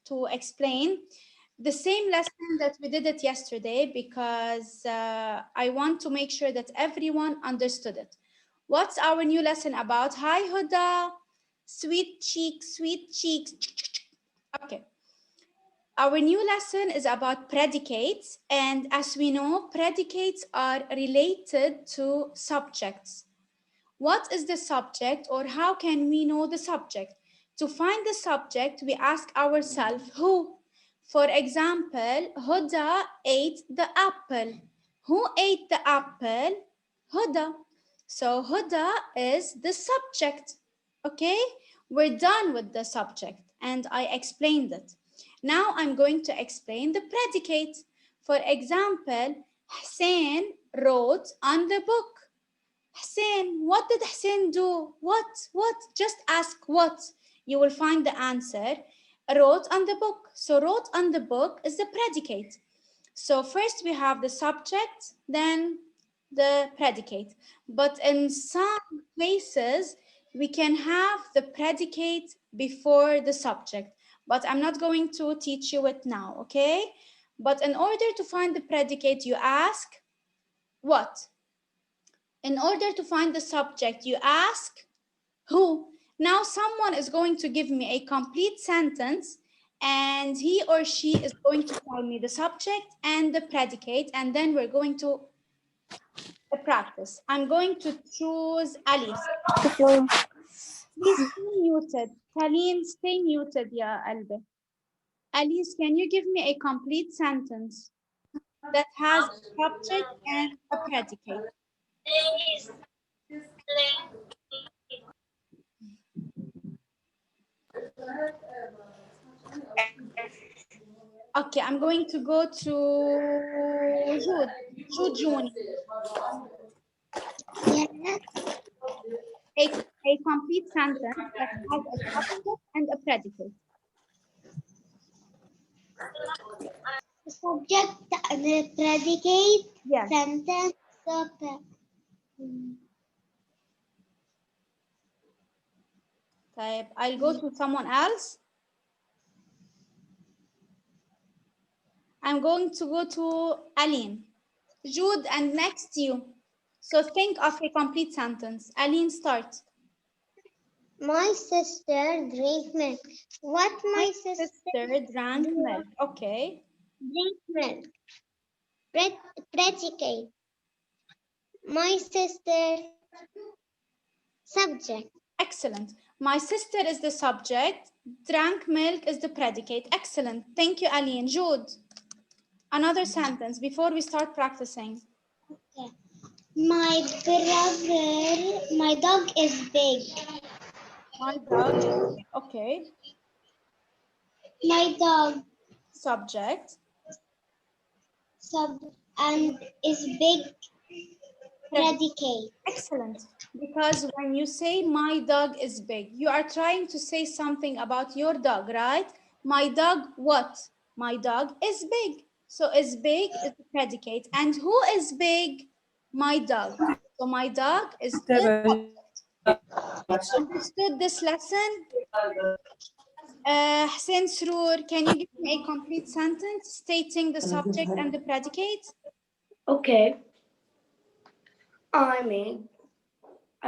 to explain the same lesson that we did it yesterday because I want to make sure that everyone understood it. What's our new lesson about? Hi, Huda. Sweet cheeks, sweet cheeks. Okay. Our new lesson is about predicates, and as we know, predicates are related to subjects. What is the subject, or how can we know the subject? To find the subject, we ask ourselves who. For example, Huda ate the apple. Who ate the apple? Huda. So Huda is the subject. Okay, we're done with the subject, and I explained it. Now I'm going to explain the predicate. For example, Hussein wrote on the book. Hussein, what did Hussein do? What? Just ask what. You will find the answer. Wrote on the book. So wrote on the book is the predicate. So first we have the subject, then the predicate. But in some places, we can have the predicate before the subject. But I'm not going to teach you it now, okay? But in order to find the predicate, you ask what? In order to find the subject, you ask who. Now someone is going to give me a complete sentence and he or she is going to tell me the subject and the predicate, and then we're going to practice. I'm going to choose Alice. Please stay muted. Taline, stay muted, ya Albe. Alice, can you give me a complete sentence that has a subject and a predicate? Okay, I'm going to go to Jude. June. A complete sentence that has a subject and a predicate. The subject, the predicate, Yes. sentence, Type. I'll go to someone else. I'm going to go to Aline, Jude, and next you. So think of a complete sentence. Aline, start. My sister drank milk. What my sister drank milk. Okay. Drink milk. Predicate. My sister, subject. Excellent. My sister is the subject. Drank milk is the predicate. Excellent. Thank you, Aline. Jude, another sentence before we start practicing. Okay. My dog is big. My dog is big. Okay. My dog. Subject. And is big. Predicate. Excellent. Because when you say my dog is big, you are trying to say something about your dog, right? My dog, what? My dog is big. So is big is the predicate. And who is big? My dog. So my dog is the subject. Understood this lesson? Hussein Sroor, can you give me a complete sentence stating the subject and the predicate? Okay. I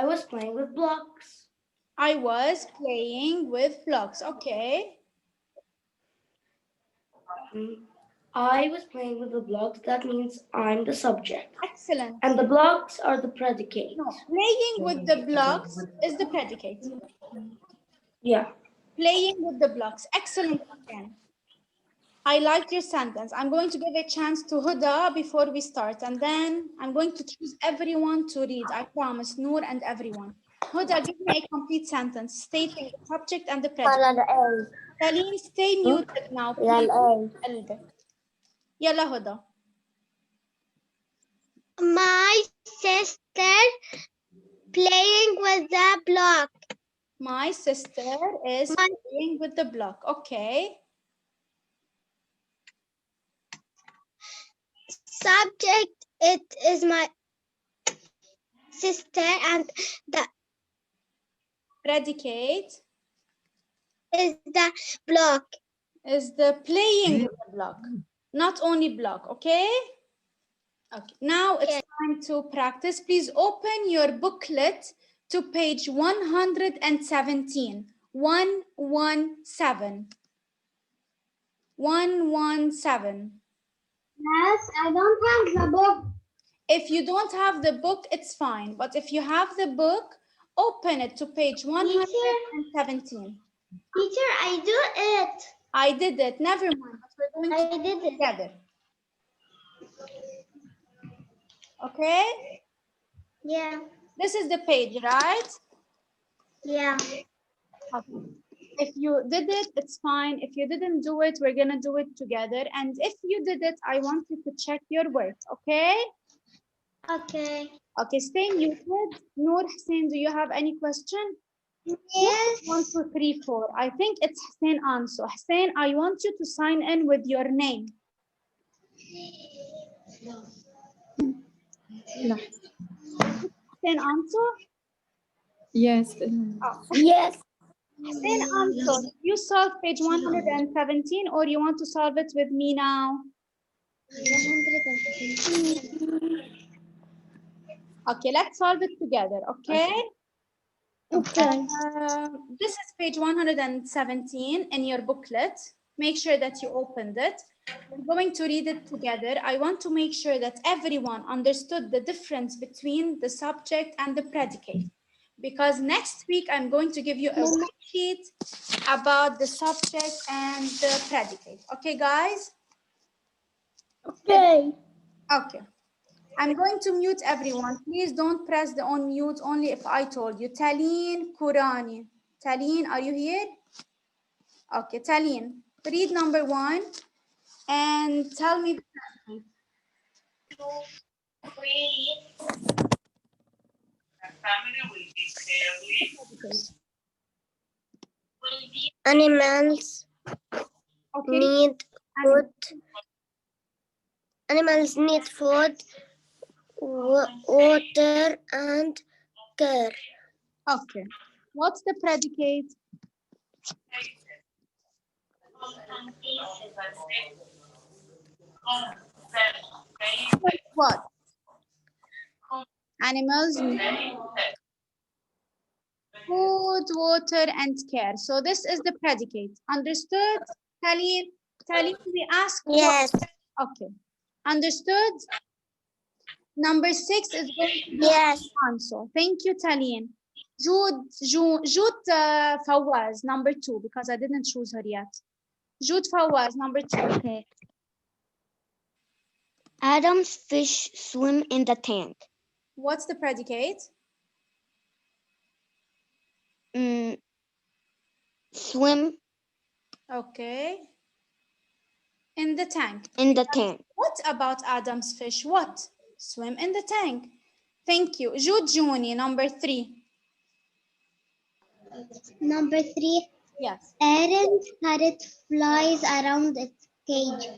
was playing with blocks. I was playing with blocks. Okay. I was playing with the blocks. That means I'm the subject. Excellent. And the blocks are the predicate. No, playing with the blocks is the predicate. Yeah. Playing with the blocks. Excellent again. I like your sentence. I'm going to give a chance to Huda before we start, and then I'm going to choose everyone to read. I promise, Noor and everyone. Huda, give me a complete sentence stating the subject and the predicate. Taline, stay muted now, please. Yalla, Huda. My sister playing with the block. My sister is playing with the block. Okay. Subject, it is my sister, and the predicate is the block. is the playing with the block, not only block, okay? Okay, now it's time to practice. Please open your booklet to page 117. 117. 117. Yes, I don't have the book. If you don't have the book, it's fine. But if you have the book, open it to page 117. Teacher, I do it. I did it. Never mind. But we're going to I do did it it. together. Okay? Yeah. This is the page, right? Yeah. Okay. If you did it, it's fine. If you didn't do it, we're going to do it together. And if you did it, I want you to check your work, okay? Okay. Okay, stay muted. Noor Hussein, do you have any question? Yes. 1, 2, 3, 4. I think it's Hussein Anso. Hussein, I want you to sign in with your name. No. Hussein Anso? Yes. Oh. Yes. Hussein Anso, you solve page 117 or you want to solve it with me now? 117. Okay, let's solve it together, okay? Okay. This is page 117 in your booklet. Make sure that you opened it. We're going to read it together. I want to make sure that everyone understood the difference between the subject and the predicate. Because next week, I'm going to give you a worksheet about the subject and the predicate. Okay, guys? Okay. Okay. I'm going to mute everyone. Please don't press the on mute only if I told you. Taleen Kurani. Taleen, are you here? Okay, Taleen, read number 1 and tell me the predicate. Animals Okay. need food. Animals need food, water, and care. Okay. What's the predicate? What? Animals need food, water, and care. So this is the predicate. Understood? Taleen, we ask Yes. what? Okay. Understood? Number 6 is going to be Yes. answer. Thank you, Taleen. Jude Fawaz, number 2, because I didn't choose her yet. Jude Fawaz, number 2. Okay. Adam's fish swim in the tank. What's the predicate? Swim Okay. In the tank. in the tank. What about Adam's fish? What? Swim in the tank. Thank you. Jude Juni, number 3. Number 3. Yes. Aaron's parrot flies around its cage.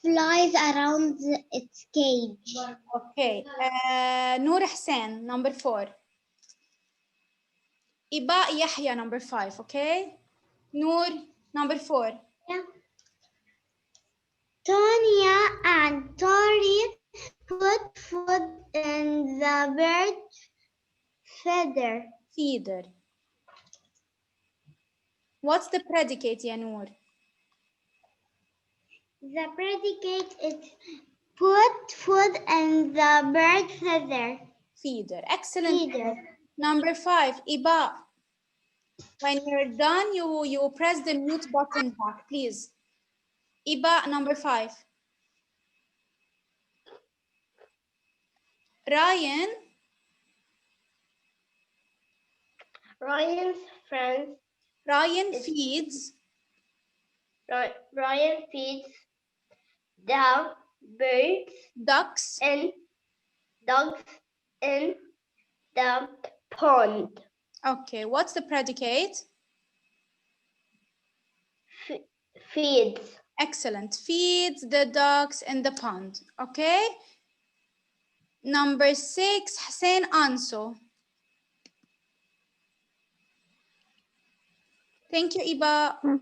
Flies around its cage. Okay. Noor Hussein, number 4. Iba Yahya, number 5. Okay. Noor, number 4. Yeah. Tonya and Tori put food in the bird's feather. Feeder. What's the predicate, ya Noor? The predicate is put food in the bird's feather. Feeder. Excellent. Feeder. Number 5, Iba. When you're done, you press the mute button back, please. Iba, number 5. Ryan. Ryan's friends. Ryan feeds. Ryan feeds the birds Ducks. and dogs in the pond. Okay, what's the predicate? Feeds. Excellent. Feeds the ducks in the pond. Okay. Number 6, Hussein Anso. Thank you, Iba.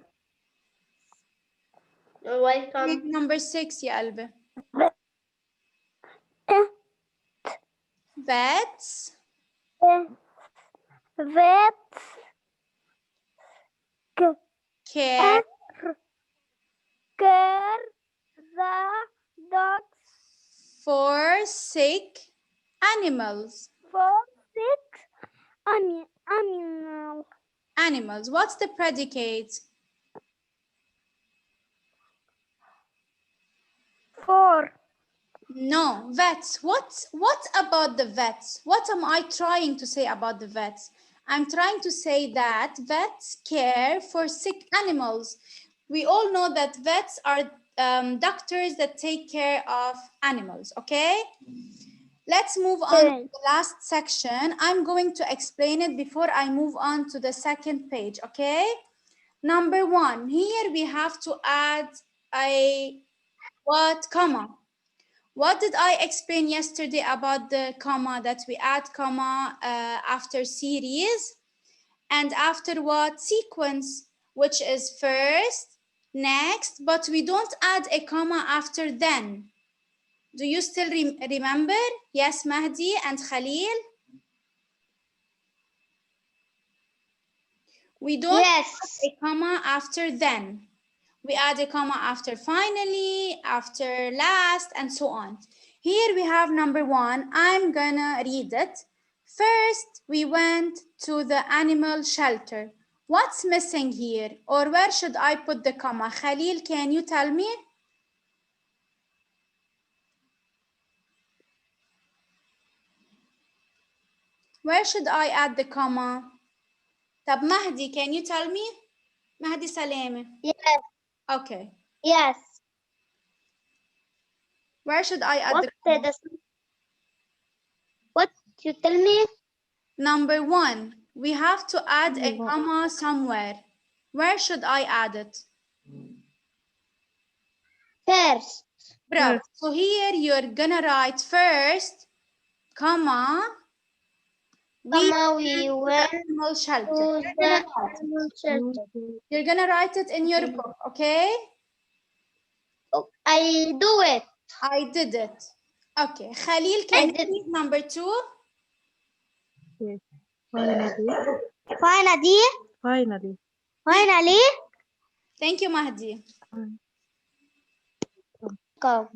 welcome. Number 6 يا قلبي. Vets. Vets Care care the dogs for sick animals. for sick animals. Animals. What's the predicate? For No, vets. What about the vets? What am I trying to say about the vets? I'm trying to say that vets care for sick animals. We all know that vets are doctors that take care of animals, okay? Let's move on to the last section. I'm going to explain it before I move on to the second page, okay? Number 1, here we have to add a what, comma. What did I explain yesterday about the comma, that we add comma after series and after what? Sequence, which is first, next, but we don't add a comma after then. Do you still remember? Yes, Mahdi and Khalil? We don't add a comma after then. We add a comma after finally, after last, and so on. Here we have number 1. I'm gonna read it. First, we went to the animal shelter. What's missing here? Or where should I put the comma? Khalil, can you tell me? Where should I add the comma? Tab Mahdi, can you tell me? Mahdi Salame. yes, Okay. yes. Where should I add the comma? What you tell me? Number 1, we have to add a comma somewhere. Where should I add it? First. Bravo. So here you're gonna write first, comma, we went animal shelter. to the animal shelter. You're gonna write it in your book, okay? I do it. I did it. Okay. Khalil, can you read number 2? Yes. Finally. Finally. Finally. Finally. Thank you, Mahdi. Go.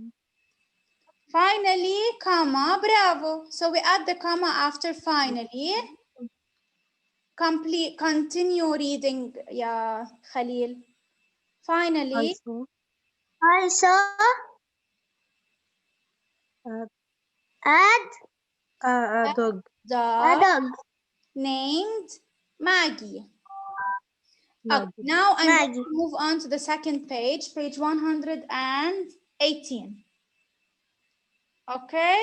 Finally, comma, bravo. So we add the comma after finally. Continue reading, yeah, Khalil. Finally, Also add add a dog. a dog dog. named Maggie. Maggie. Okay, now I'm going Maggie. to move on to the second page, page 118. Okay.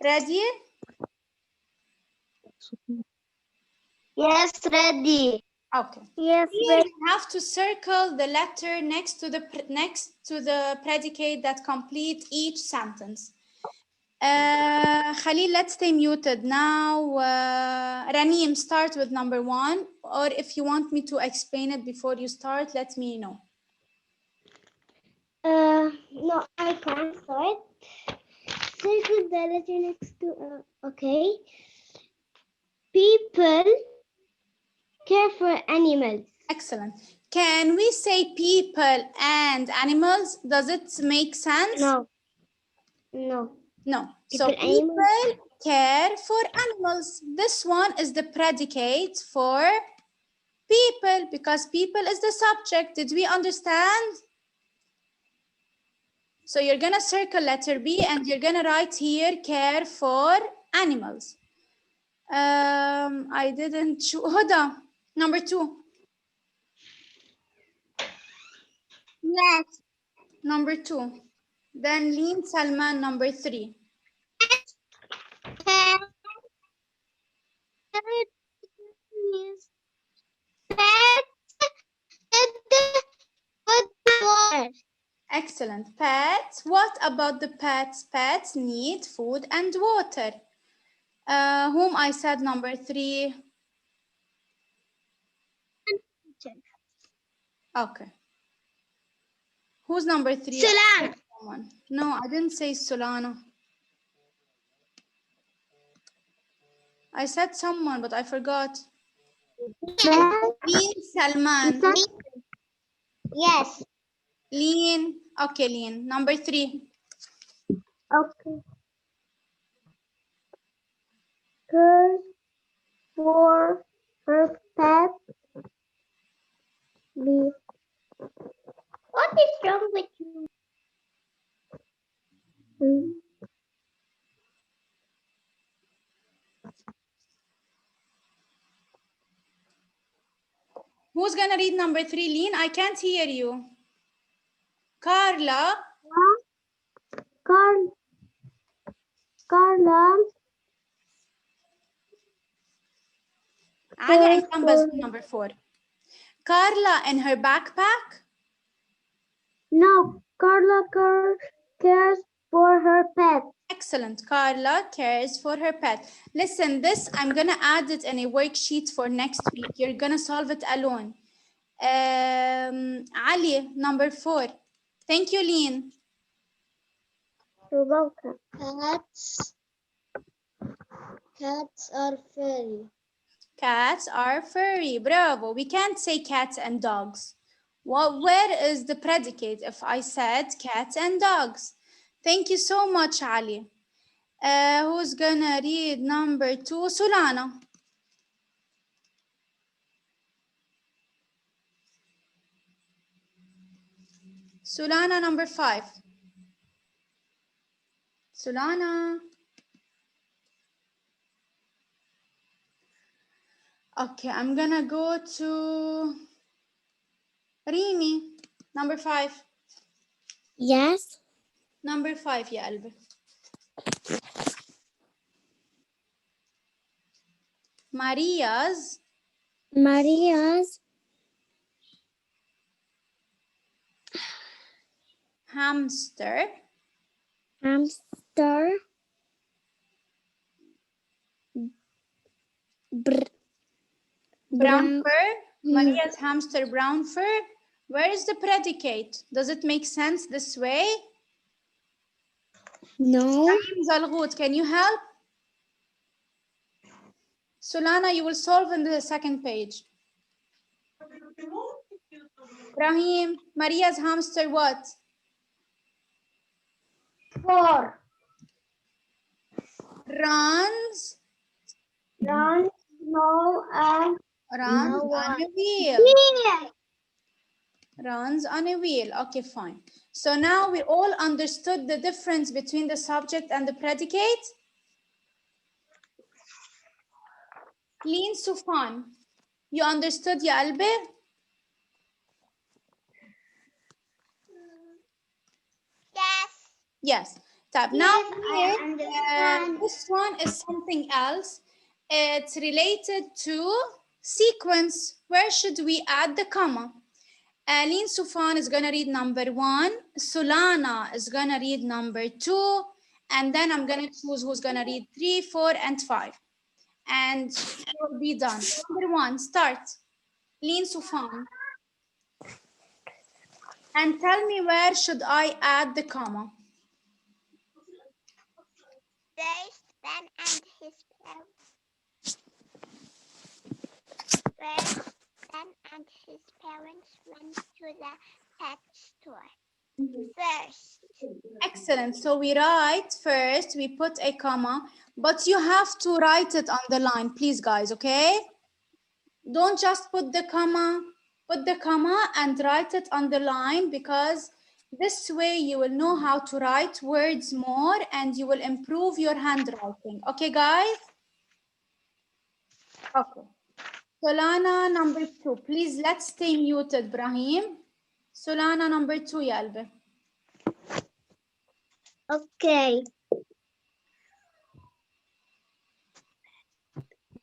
Ready? Yes, ready. Okay. Yes, Here ready. we have to circle the letter next to the predicate that complete each sentence. Khalil, let's stay muted now. Ranim, start with number 1, or if you want me to explain it before you start, let me know. No, I can't start. Circle the letter next to. Okay. People care for animals. Excellent. Can we say people and animals? Does it make sense? No. No. No. So People, people care for animals. This one is the predicate for people because people is the subject. Did we understand? So you're gonna circle letter B and you're gonna write here care for animals. I didn't choose. Huda, number 2. Yes. Number 2. Then Lean Salman, number 3. Excellent. Pets. What about the pets? Pets need food and water. Whom I said number 3? Okay. Who's number 3? Solana. Someone. No, I didn't say Solana. I said someone, but I forgot. Leen Salman. Yes. Leen. Okay, Leen. Number 3. Okay. Cares for her pet. What is wrong with you? Who's gonna read number 3? Leen, I can't hear you. Carla. Carla. Ali, I come by number 4. Carla in her backpack. No, Carla cares for her pet. Excellent. Carla cares for her pet. Listen, this, I'm going to add it in a worksheet for next week. You're going to solve it alone. Ali, number 4. Thank you, Leen. You're welcome. Cats are furry. Cats are furry. Bravo. We can't say cats and dogs. Well, where is the predicate if I said cats and dogs? Thank you so much, Ali. Who's gonna read number 2? Solana. Solana, number 5. Solana. Okay, I'm gonna go to Rini. Number 5. Yes. Number 5 يا قلبي. Maria's hamster brown fur. Maria's hamster brown fur. Where is the predicate? Does it make sense this way? No. Zalghut, can you help? Solana, you will solve in the second page. Rahim, Maria's hamster what? 4. Runs Run, no, and runs no on a wheel. Here. Runs on a wheel. Okay, fine. So now we all understood the difference between the subject and the predicate. Leen Sufan, you understood ya Albir? Yes. Yes. Tab. Now here, this one is something else. It's related to sequence. Where should we add the comma? Aline Sufan is going to read number 1. Solana is going to read number 2. And then I'm going to choose who's going to read 3, 4, and 5. And it will be done. Number 1, start. Aline Sufan. And tell me where should I add the comma? There's Ben and his parents. First, Ben and his parents went to the pet store. First. Excellent. So we write first, we put a comma, but you have to write it on the line, please, guys, okay? Don't just put the comma and write it on the line, because this way you will know how to write words more and you will improve your handwriting. Okay, guys? Okay. Solana number 2. Please, let's stay muted, Brahim. Solana number 2, ya قلبي. Okay.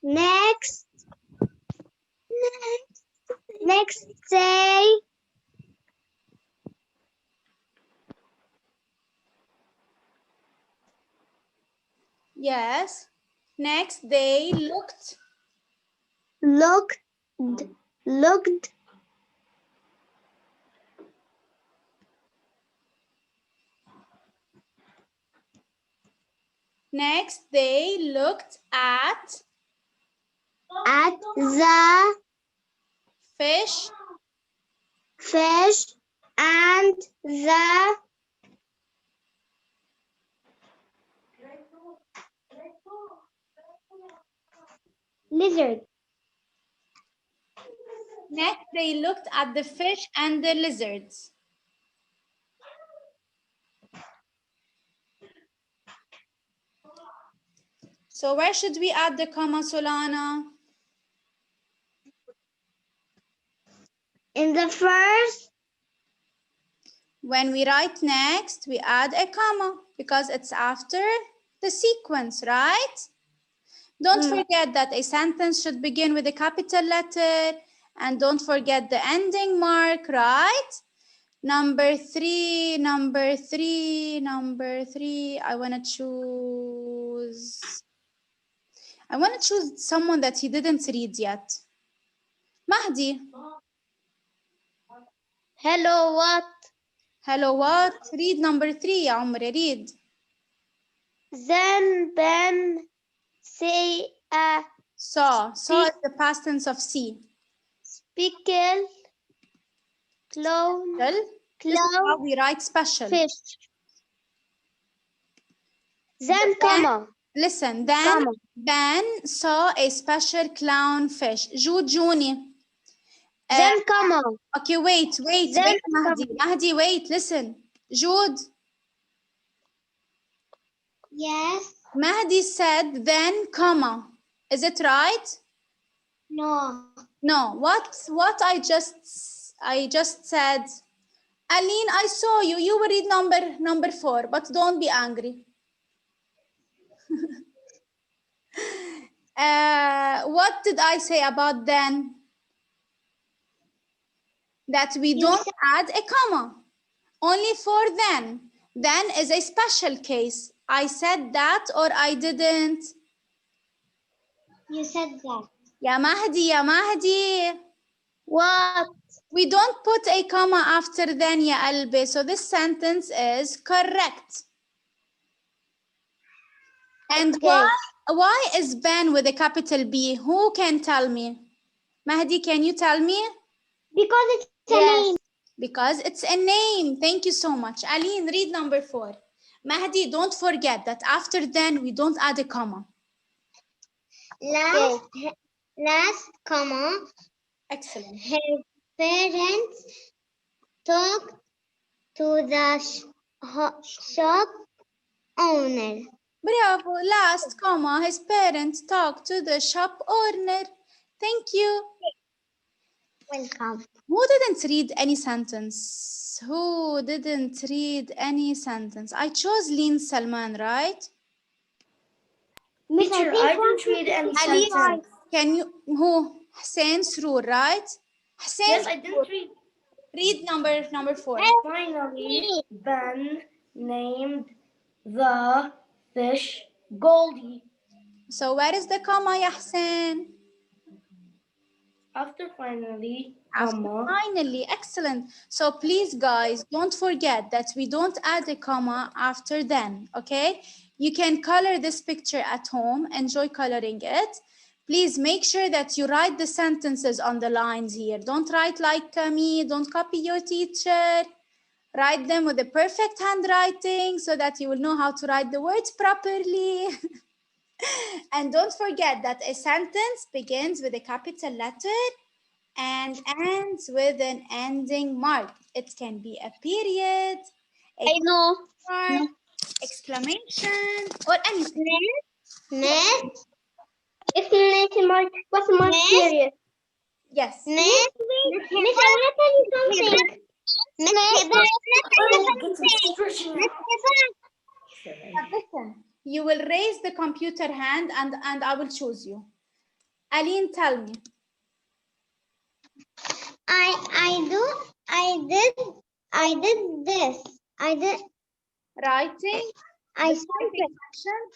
Next say Yes. Next, they looked. Looked. Looked. Next, they looked at The fish fish and the lizard. Next, they looked at the fish and the lizards. So where should we add the comma, Solana? In the first. When we write next, we add a comma because it's after the sequence, right? Don't forget that a sentence should begin with a capital letter, and don't forget the ending mark, right? Number three, I want to choose someone that he didn't read yet. Mahdi. Hello, what? Hello, what? Read number 3, يا عمري, read. Then Ben say a Saw is the past tense of see. pickle clown This is how we write special. fish. Then comma. Listen, then Ben saw a special clownfish. Juni. Then comma. Okay, wait, Mahdi. Mahdi, wait, listen. Jude. Yes. Mahdi said then comma. Is it right? No. No. What I just said. Aline, I saw you. You will read number 4, but don't be angry. What did I say about then? That we don't add a comma. Only for then. Then is a special case. I said that or I didn't? You said that. Ya Mahdi. What? We don't put a comma after then, ya Albi. So this sentence is correct. And why is Ben with a capital B? Who can tell me? Mahdi, can you tell me? Because it's a name. Because it's a name. Thank you so much. Aline, read number 4. Mahdi, don't forget that after then we don't add a comma. Last comma. Excellent. Her parents talked to the shop owner. Bravo. Last comma. His parents talked to the shop owner. Thank you. Welcome. Who didn't read any sentence? Who didn't read any sentence? I chose Lin Salman, right? Teacher, I didn't read any sentence. Can you? Who? Hussein Sroor, right? Hussein. Yes, I didn't read. Read number 4. Finally, Ben named the fish Goldie. So where is the comma, ya Hussein? After finally, Finally, excellent. So please, guys, don't forget that we don't add a comma after then, okay? You can color this picture at home. Enjoy coloring it. Please make sure that you write the sentences on the lines here. Don't write like me. Don't copy your teacher. Write them with the perfect handwriting so that you will know how to write the words properly. And don't forget that a sentence begins with a capital letter and ends with an ending mark. It can be a period, mark, exclamation, or anything. Next. Exclamation mark. What's the mark period? Yes. Miss, I want to tell you something. Listen, you will raise the computer hand and I will choose you. Aline, tell me. I did this. I did. Writing? I said it.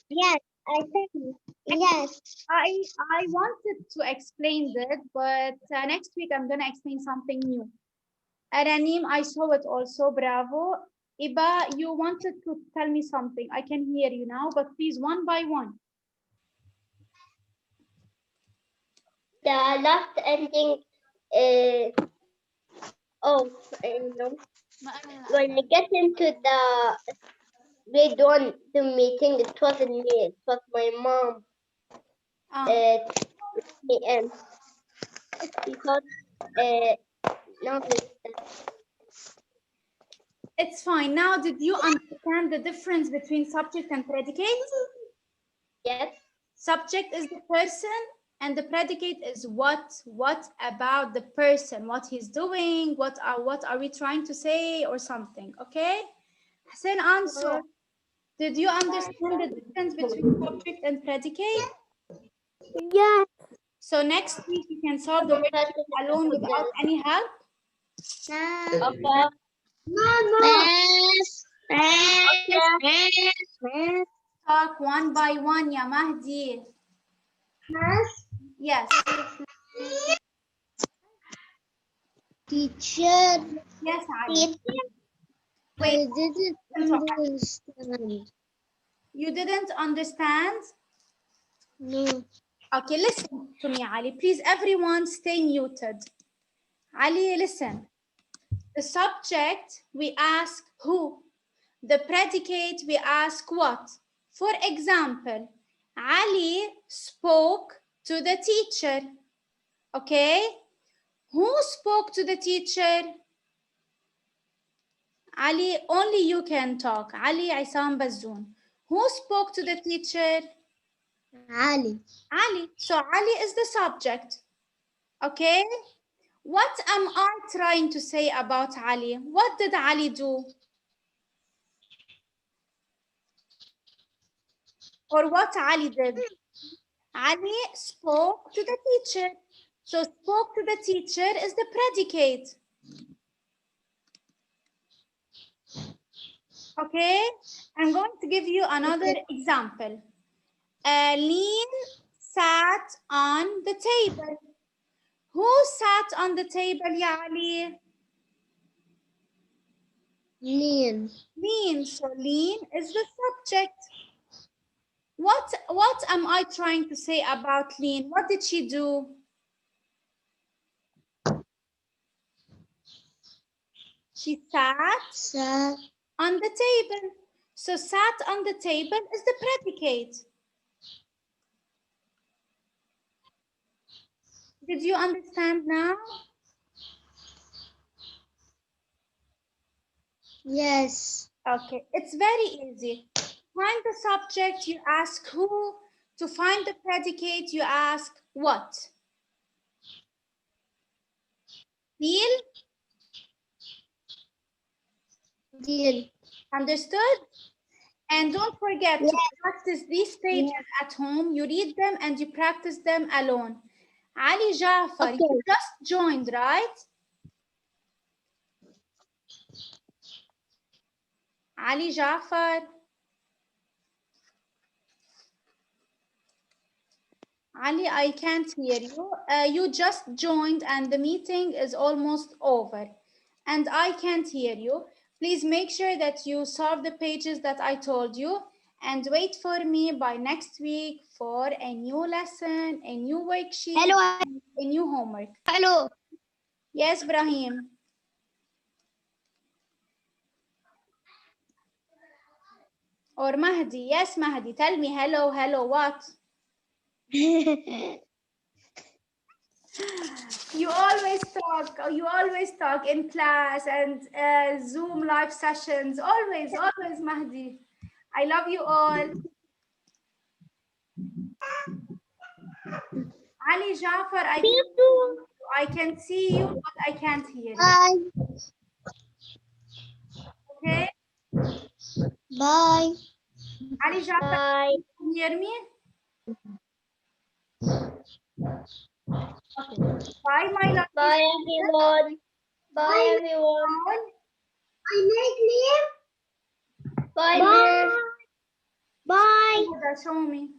Yes, I said it. Yes. I wanted to explain that, but next week I'm gonna explain something new. Aranim, I saw it also. Bravo. Iba, you wanted to tell me something. I can hear you now, but please one by one. The last ending of when we get into the grade one the meeting, it wasn't me, it was my mom. Me and because now It's fine. Now, did you understand the difference between subject and predicate? yes. Subject is the person and the predicate is what about the person, what he's doing, what are we trying to say or something, okay? Hussein Anso, did you understand the difference between subject and predicate? Yes. So next week you can solve the worksheet alone without any help? Okay. Talk one by one, ya Mahdi. Yes. Teacher. Yes, Ali. Wait, I didn't understand. you didn't understand? No. Okay, listen to me, Ali. Please, everyone stay muted. Ali, listen. The subject, we ask who. The predicate, we ask what. For example, Ali spoke to the teacher. Okay? Who spoke to the teacher? Ali, only you can talk. Ali Isam Bazoon. Who spoke to the teacher? Ali. Ali. So Ali is the subject. Okay? What am I trying to say about Ali? What did Ali do? Or what Ali did? Ali spoke to the teacher. So spoke to the teacher is the predicate. Okay? I'm going to give you another example. Aline sat on the table. Who sat on the table, Ya Ali? Lean. Lean. So Lean is the subject. What am I trying to say about Lean? What did she do? She sat on the table. So sat on the table is the predicate. Did you understand now? Yes. Okay, it's very easy. Find the subject, you ask who. To find the predicate, you ask what. Deal? Deal. Understood? And don't forget to practice these pages at home. You read them and you practice them alone. Ali Jafar, you just joined, right? Ali Jafar. Ali, I can't hear you. You just joined and the meeting is almost over. And I can't hear you. Please make sure that you solve the pages that I told you and wait for me by next week for a new lesson, a new worksheet, a new homework. Hello. Yes, Brahim. Or Mahdi. Yes, Mahdi. Tell me hello, hello, what? You always talk in class and Zoom live sessions. Always, always, Mahdi. I love you all. Ali Jafar, I can see you, but I can't hear you. Bye. Okay? Bye. Ali Jafar, Bye. can you hear me? Okay. Bye, my love. Bye, everyone. Bye, everyone. I make leave. Bye, Bye. Bye. Show me.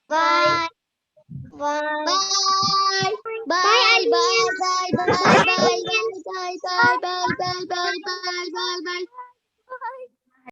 Bye. Bye. Bye. Bye, Bye. Alina. Bye. Bye. Bye. Bye, Bye. Alina. Bye. Bye. Bye. Bye. Bye. Bye. Bye. Bye. Bye. Bye.